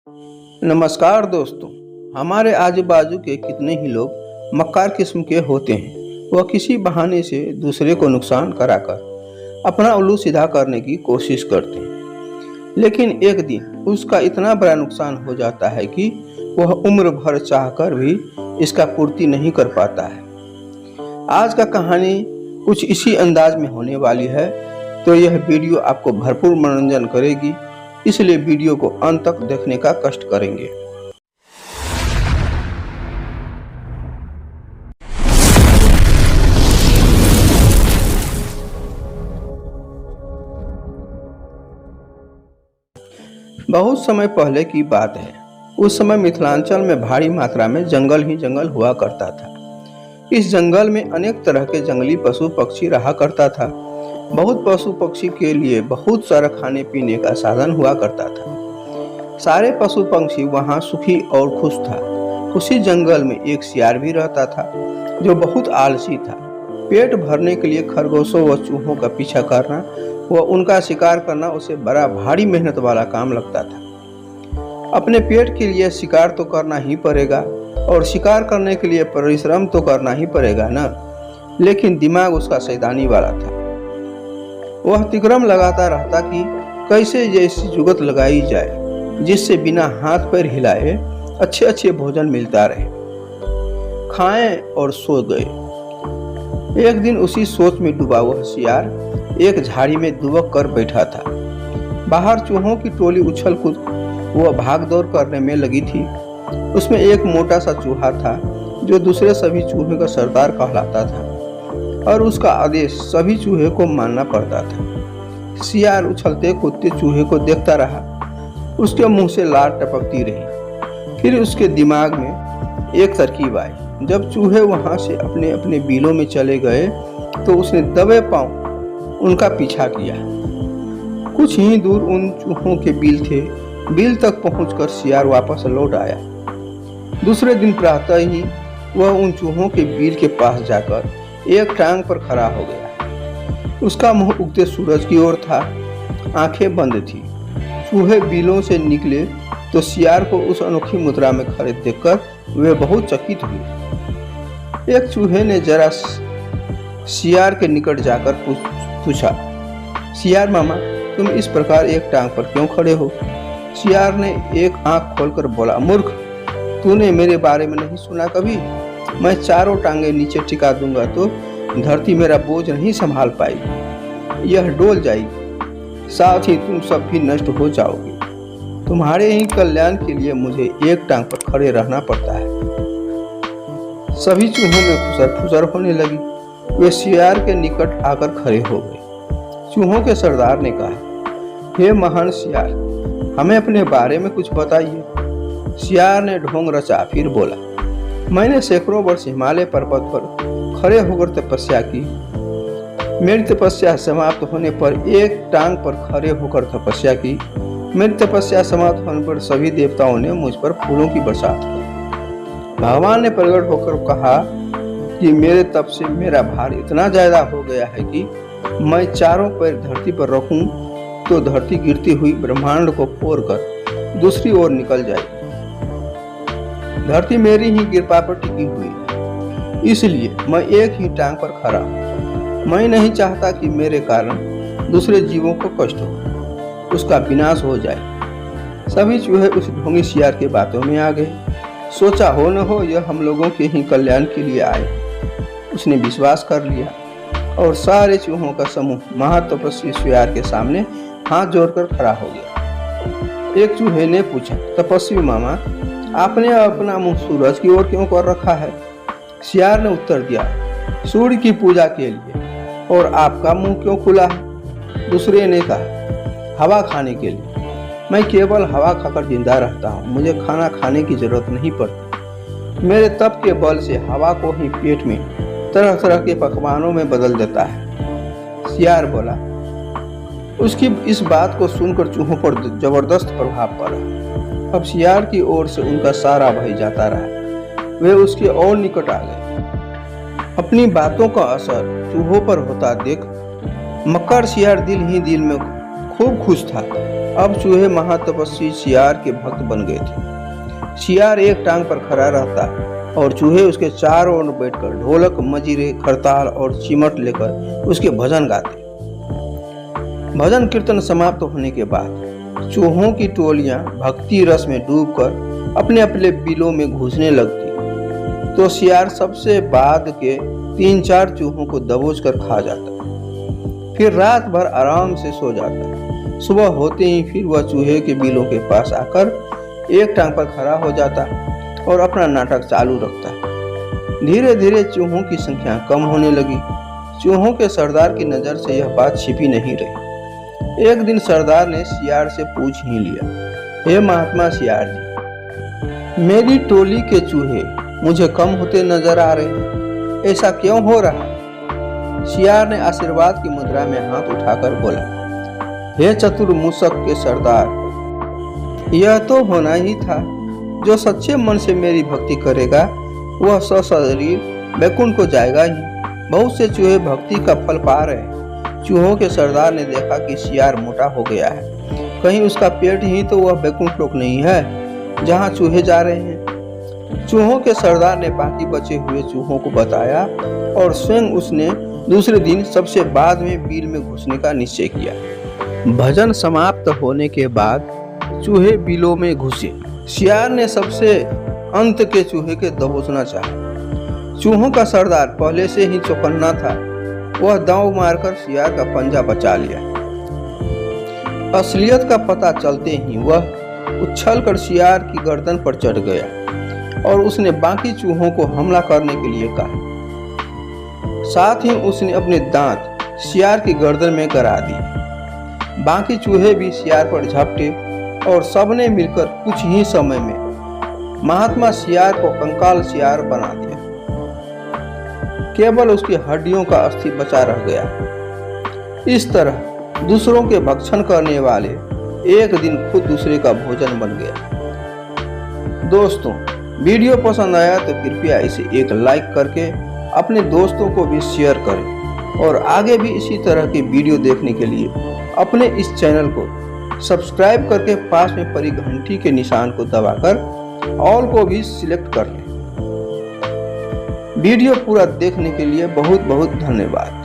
नमस्कार दोस्तों। हमारे आजू बाजू के कितने ही लोग मक्कार किस्म के होते हैं। वह किसी बहाने से दूसरे को नुकसान कराकर अपना उल्लू सीधा करने की कोशिश करते हैं, लेकिन एक दिन उसका इतना बड़ा नुकसान हो जाता है कि वह उम्र भर चाहकर भी इसका पूर्ति नहीं कर पाता है। आज का कहानी कुछ इसी अंदाज में होने वाली है, तो यह वीडियो आपको भरपूर मनोरंजन करेगी, इसलिए वीडियो को अंत तक देखने का कष्ट करेंगे। बहुत समय पहले की बात है। उस समय मिथिलांचल में भारी मात्रा में जंगल ही जंगल हुआ करता था। इस जंगल में अनेक तरह के जंगली पशु पक्षी रहा करता था। बहुत पशु पक्षी के लिए बहुत सारा खाने पीने का साधन हुआ करता था। सारे पशु पक्षी वहाँ सुखी और खुश था। उसी जंगल में एक सियार भी रहता था जो बहुत आलसी था। पेट भरने के लिए खरगोशों व चूहों का पीछा करना व उनका शिकार करना उसे बड़ा भारी मेहनत वाला काम लगता था। अपने पेट के लिए शिकार तो करना ही पड़ेगा और शिकार करने के लिए परिश्रम तो करना ही पड़ेगा ना। लेकिन दिमाग उसका शैतानी वाला था। वह तिकरम लगाता रहता कि कैसे ऐसी जुगत लगाई जाए जिससे बिना हाथ पैर हिलाए अच्छे अच्छे भोजन मिलता रहे। खाएं और सो गए। एक दिन उसी सोच में डूबा वह सियार एक झाड़ी में दुबक कर बैठा था। बाहर चूहों की टोली उछल कूद व भाग दौड़ करने में लगी थी। उसमें एक मोटा सा चूहा था जो दूसरे सभी चूहे का सरदार कहलाता था और उसका आदेश सभी चूहे को मानना पड़ता था। सियार उछलते कूदते चूहे को देखता रहा। उसके मुंह से लार टपकती रही। फिर उसके दिमाग में एक तरकीब आई। जब चूहे वहां से अपने अपने बिलों में चले गए तो उसने दबे पांव उनका पीछा किया। कुछ ही दूर उन चूहों के बिल थे। बिल तक पहुंचकर सियार वापस लौट आया। दूसरे दिन प्रातः ही वह उन चूहों के बिल के पास जाकर एक टांग पर खड़ा हो गया। उसका मुंह उगते सूरज की ओर था। आंखें बंद थी। चूहे बिलों से निकले तो सियार को उस अनोखी मुद्रा में खड़े देखकर वे बहुत चकित हुए। एक चूहे ने जरा सियार के निकट जाकर पूछा, सियार मामा, तुम इस प्रकार एक टांग पर क्यों खड़े हो? सियार ने एक आंख खोलकर बोला, मूर्ख, तूने मेरे बारे में नहीं सुना कभी? मैं चारों टांगे नीचे टिका दूंगा तो धरती मेरा बोझ नहीं संभाल पाएगी, यह डोल जाएगी, साथ ही तुम सब भी नष्ट हो जाओगे। तुम्हारे ही कल्याण के लिए मुझे एक टांग पर खड़े रहना पड़ता है। सभी चूहों में फुसर फुसर होने लगी। वे सियार के निकट आकर खड़े हो गए। चूहों के सरदार ने कहा, हे महान सियार, हमें अपने बारे में कुछ बताइए। सियार ने ढोंग रचा, फिर बोला, मैंने सैकड़ों वर्ष हिमालय पर्वत पर खड़े होकर तपस्या की। मेरी तपस्या समाप्त होने पर एक टांग पर खड़े होकर तपस्या की। मेरी तपस्या समाप्त होने पर सभी देवताओं ने मुझ पर फूलों की बरसात की। भगवान ने प्रकट होकर कहा कि मेरे तप से मेरा भार इतना ज्यादा हो गया है कि मैं चारों पैर धरती पर रखूं तो धरती गिरती हुई ब्रह्मांड को फोड़कर दूसरी ओर निकल जाएगी। धरती मेरी ही कृपा पर टिकी हुई है, इसलिए मैं एक ही टांग पर खड़ा हूँ। मैं नहीं चाहता कि मेरे कारण दूसरे जीवों को कष्ट हो, उसका विनाश हो जाए। सभी चूहे उस ढोंगी सियार के बातों में आ गए। सोचा हो न हो यह हम लोगों के ही कल्याण के लिए आए। उसने विश्वास कर लिया और सारे चूहों का समूह महातपस्वी सियार के सामने हाथ जोड़कर खड़ा हो गया। एक चूहे ने पूछा, तपस्वी मामा, आपने अपना मुंह सूरज की ओर क्यों कर रखा है? सियार ने उत्तर दिया, सूर्य की पूजा के लिए। और आपका मुंह क्यों खुला है? दूसरे ने कहा, हवा खाने के लिए। मैं केवल हवा खाकर जिंदा रहता हूँ, मुझे खाना खाने की जरूरत नहीं पड़ती। मेरे तप के बल से हवा को ही पेट में तरह तरह के पकवानों में बदल देता है। सियार बोला। उसकी इस बात को सुनकर चूहों पर जबरदस्त प्रभाव पड़ा। अब सियार की ओर से उनका सारा भय जाता रहा। वे उसके और निकट आ गए। अपनी बातों का असर चूहों पर होता देख मक्कार सियार दिल ही दिल में खूब खुश था। अब चूहे महातपस्वी शियार के भक्त बन गए थे। शियार एक टांग पर खड़ा रहता और चूहे उसके चारों ओर बैठकर ढोलक, मजीरे, खरताल और चिमट लेकर उसके भजन गाते। भजन कीर्तन समाप्त होने के बाद चूहों की टोलियां भक्ति रस में डूबकर अपने अपने बिलों में घुसने लगती तो शियार सबसे बाद के 3-4 चूहों को दबोच कर खा जाता। फिर रात भर आराम से सो जाता। सुबह होते ही फिर वह चूहे के बिलों के पास आकर एक टांग पर खड़ा हो जाता और अपना नाटक चालू रखता। धीरे धीरे चूहों की संख्या कम होने लगी। चूहों के सरदार की नजर से यह बात छिपी नहीं रही। एक दिन सरदार ने शियार से पूछ ही लिया, हे महात्मा शियार जी, मेरी टोली के चूहे मुझे कम होते नजर आ रहे हैं, ऐसा क्यों हो रहा? शियार ने आशीर्वाद की मुद्रा में हाथ उठाकर बोला, हे चतुर मूसक के सरदार, यह तो होना ही था। जो सच्चे मन से मेरी भक्ति करेगा वह सशरीर वैकुंठ को जाएगा ही। बहुत से चूहे भक्ति का फल पा रहे हैं। चूहों के सरदार ने देखा कि शियार मोटा हो गया है। कहीं उसका पेट ही तो वह वैकुंठ लोक नहीं है जहाँ चूहे जा रहे हैं। चूहों के सरदार ने बाकी बचे हुए चूहों को बताया और स्वयं उसने दूसरे दिन सबसे बाद में बिल में घुसने का निश्चय किया। भजन समाप्त होने के बाद चूहे बिलों में घुसे। शियार ने सबसे अंत के चूहे के दबोचना चाहा। चूहों का सरदार पहले से ही चौकन्ना था। वह दांव मारकर शियार का पंजा बचा लिया। असलियत का पता चलते ही वह उछलकर शियार की गर्दन पर चढ़ गया और उसने बाकी चूहों को हमला करने के लिए कहा। साथ ही उसने अपने दांत शियार की गर्दन में गड़ा दिए। बाकी चूहे भी शियार पर झपटे और सबने मिलकर कुछ ही समय में महात्मा शियार को कंकाल शियार बना दिया। केवल उसकी हड्डियों का अस्थि बचा रह गया। इस तरह दूसरों के भक्षण करने वाले एक दिन खुद दूसरे का भोजन बन गया। दोस्तों, वीडियो पसंद आया तो कृपया इसे एक लाइक करके अपने दोस्तों को भी शेयर करें और आगे भी इसी तरह की वीडियो देखने के लिए अपने इस चैनल को सब्सक्राइब करके पास में पड़ी घंटी के निशान को दबाकर ऑल को भी सिलेक्ट कर लें। वीडियो पूरा देखने के लिए बहुत बहुत धन्यवाद।